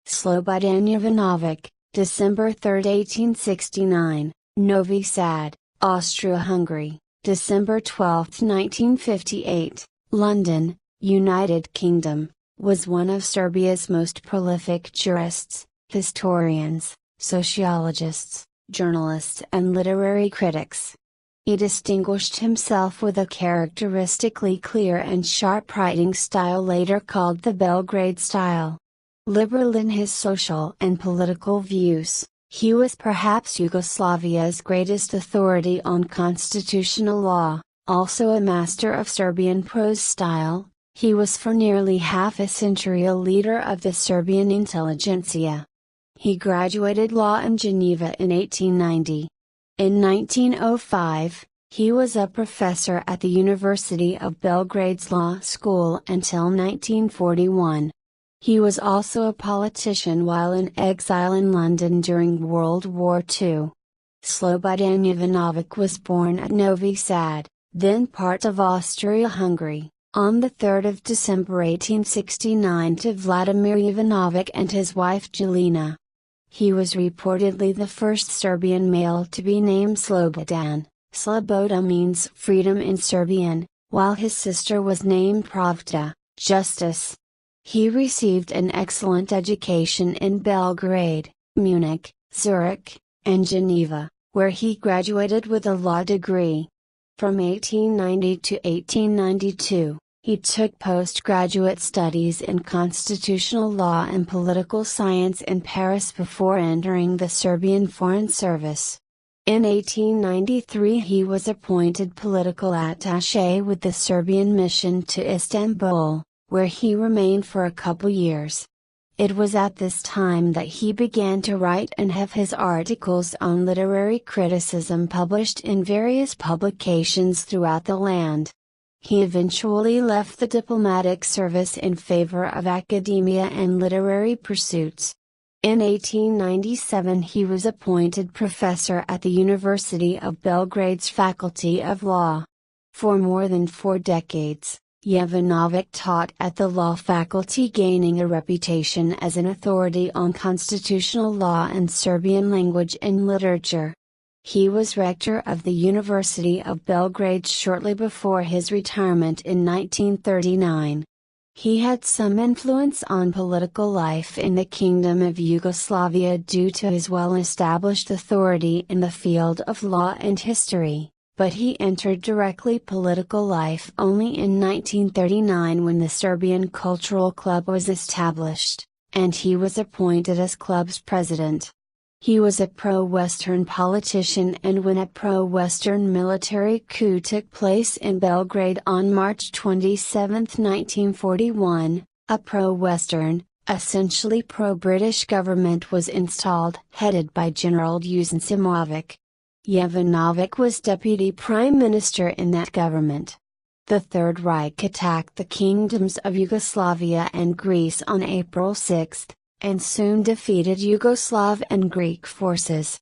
Slobodan Jovanović, December 3, 1869, Novi Sad, Austria-Hungary, December 12, 1958, London, United Kingdom, was one of Serbia's most prolific jurists, historians, sociologists, journalists and literary critics. He distinguished himself with a characteristically clear and sharp writing style later called the Belgrade style. Liberal in his social and political views, he was perhaps Yugoslavia's greatest authority on constitutional law. Also a master of Serbian prose style, he was for nearly half a century a leader of the Serbian intelligentsia. He graduated law in Geneva in 1890. In 1905, he was a professor at the University of Belgrade's Law School until 1941. He was also a politician while in exile in London during World War II. Slobodan Jovanović was born at Novi Sad, then part of Austria-Hungary, on the 3rd of December 1869 to Vladimir Jovanović and his wife Jelena. He was reportedly the first Serbian male to be named Slobodan. Sloboda means freedom in Serbian, while his sister was named Pravda, justice. He received an excellent education in Belgrade, Munich, Zurich, and Geneva, where he graduated with a law degree. From 1890 to 1892, he took postgraduate studies in constitutional law and political science in Paris before entering the Serbian Foreign Service. In 1893 he was appointed political attaché with the Serbian mission to Istanbul, where he remained for a couple years. It was at this time that he began to write and have his articles on literary criticism published in various publications throughout the land. He eventually left the diplomatic service in favor of academia and literary pursuits. In 1897 he was appointed professor at the University of Belgrade's Faculty of Law. For more than 4 decades, Jovanović taught at the law faculty, gaining a reputation as an authority on constitutional law and Serbian language and literature. He was rector of the University of Belgrade shortly before his retirement in 1939. He had some influence on political life in the Kingdom of Yugoslavia due to his well-established authority in the field of law and history, but he entered directly political life only in 1939 when the Serbian Cultural Club was established, and he was appointed as club's president. He was a pro-Western politician, and when a pro-Western military coup took place in Belgrade on March 27, 1941, a pro-Western, essentially pro-British government was installed, headed by General Dusan Simović. Jovanović was deputy prime minister in that government. The Third Reich attacked the kingdoms of Yugoslavia and Greece on April 6, and soon defeated Yugoslav and Greek forces.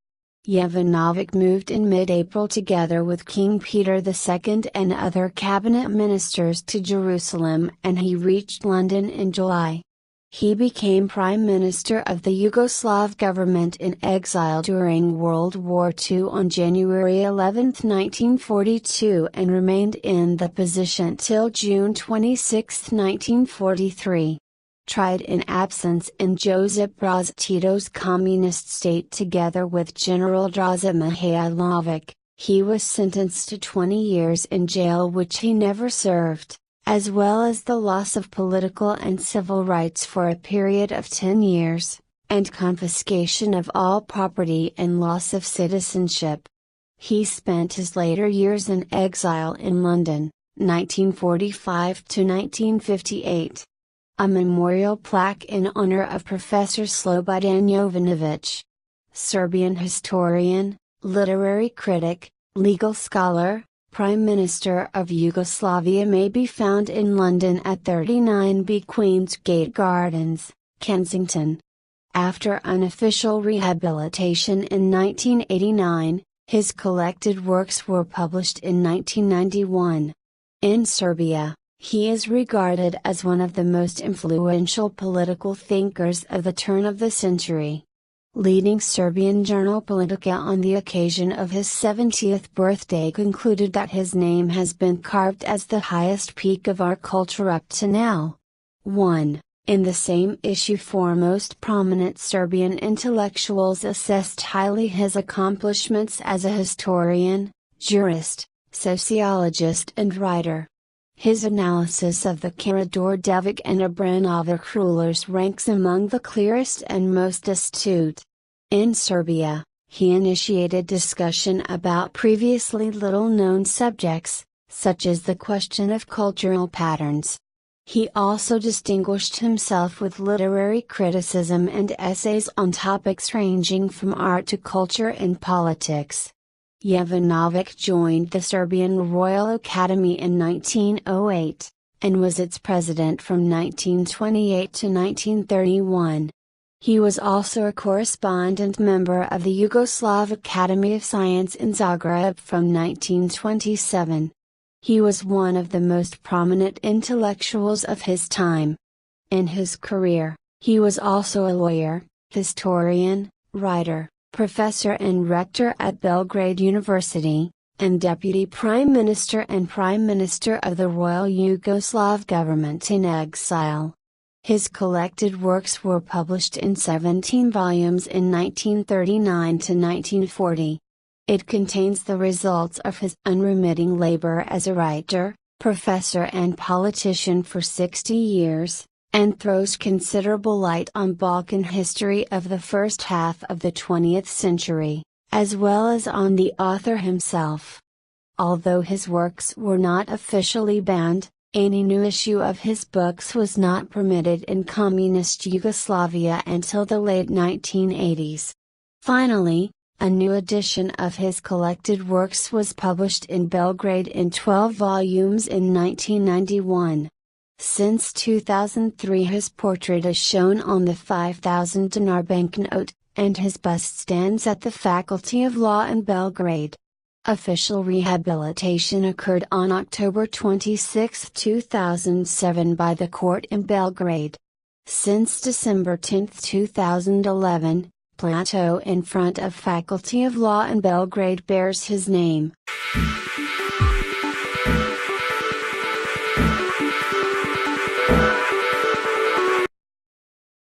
Jovanović moved in mid-April together with King Peter II and other cabinet ministers to Jerusalem, and he reached London in July. He became Prime Minister of the Yugoslav government in exile during World War II on January 11, 1942, and remained in the position till June 26, 1943. Tried in absence in Josip Broz Tito's communist state together with General Draza Mihailović, he was sentenced to 20 years in jail which he never served, as well as the loss of political and civil rights for a period of 10 years, and confiscation of all property and loss of citizenship. He spent his later years in exile in London, 1945 to 1958. A memorial plaque in honor of Professor Slobodan Jovanović, Serbian historian, literary critic, legal scholar, Prime Minister of Yugoslavia, may be found in London at 39B Queensgate Gardens, Kensington. After unofficial rehabilitation in 1989, His collected works were published in 1991. In Serbia, he is regarded as one of the most influential political thinkers of the turn of the century. Leading Serbian journal Politika on the occasion of his 70th birthday concluded that his name has been carved as the highest peak of our culture up to now. 1. In the same issue, foremost prominent Serbian intellectuals assessed highly his accomplishments as a historian, jurist, sociologist and writer. His analysis of the Karađorđević and Obrenović rulers ranks among the clearest and most astute. In Serbia, he initiated discussion about previously little-known subjects, such as the question of cultural patterns. He also distinguished himself with literary criticism and essays on topics ranging from art to culture and politics. Jovanović joined the Serbian Royal Academy in 1908, and was its president from 1928 to 1931. He was also a correspondent member of the Yugoslav Academy of Science in Zagreb from 1927. He was one of the most prominent intellectuals of his time. In his career, he was also a lawyer, historian, writer, professor and rector at Belgrade University, and Deputy Prime Minister and Prime Minister of the Royal Yugoslav government in exile. His collected works were published in 17 volumes in 1939 to 1940. It contains the results of his unremitting labor as a writer, professor and politician for 60 years, and throws considerable light on Balkan history of the first half of the 20th century, as well as on the author himself. Although his works were not officially banned, any new issue of his books was not permitted in communist Yugoslavia until the late 1980s. Finally, a new edition of his collected works was published in Belgrade in 12 volumes in 1991. Since 2003 his portrait is shown on the 5,000 dinar banknote, and his bust stands at the Faculty of Law in Belgrade. Official rehabilitation occurred on October 26, 2007 by the court in Belgrade. Since December 10, 2011, plateau in front of Faculty of Law in Belgrade bears his name.